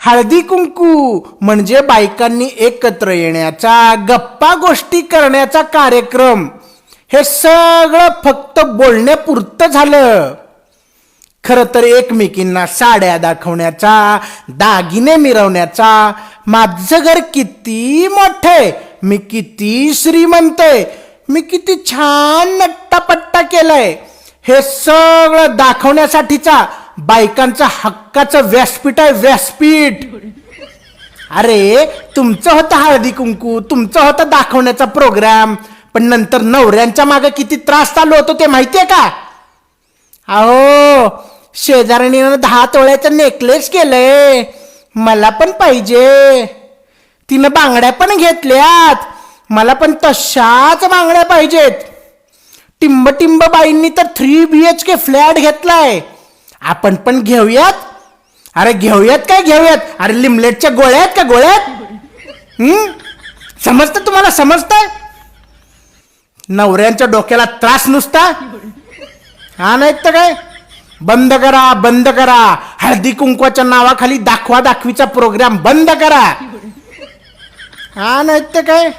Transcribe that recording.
हळदी कुंकू म्हणजे बायकांनी एकत्र येण्याचा, गप्पा गोष्टी करण्याचा कार्यक्रम. हे सगळं फक्त बोलण्यापुरतं झालं. खरं तर एकमेकींना साड्या दाखवण्याचा, दागिने मिरवण्याचा, माझं घर किती मोठे, मी किती श्रीमंत आहे, मी किती छान नट्टापट्टा केलाय, हे सगळं दाखवण्यासाठीचा बायकांचा हक्काचं व्यासपीठ आहे, व्यासपीठ. अरे तुमचं होतं हळदी कुंकू, तुमचं होतं दाखवण्याचा प्रोग्राम, पण नंतर नवऱ्यांच्या मागे किती त्रास चालू होतो ते माहितीये का? अहो शेजारणीनं 10 तोळ्याचं नेकलेस केलंय, मला पण पाहिजे. तिनं बांगड्या पण घेतल्यात, मला पण तशाच बांगड्या पाहिजेत. टिंब टिंब बाईंनी तर 3 BHK फ्लॅट घेतलाय, आपण पण घेऊयात. अरे घेऊयात काय घेऊयात, अरे लिमलेटच्या गोळ्या आहेत का गोळ्यात? समजतं तुम्हाला, समजतंय? नवऱ्यांच्या डोक्याला त्रास नुसता, हा नाही तर काय? बंद करा, बंद करा. हळदी कुंकवाच्या नावाखाली दाखवा दाखवीचा प्रोग्राम बंद करा, हा नाही तर काय?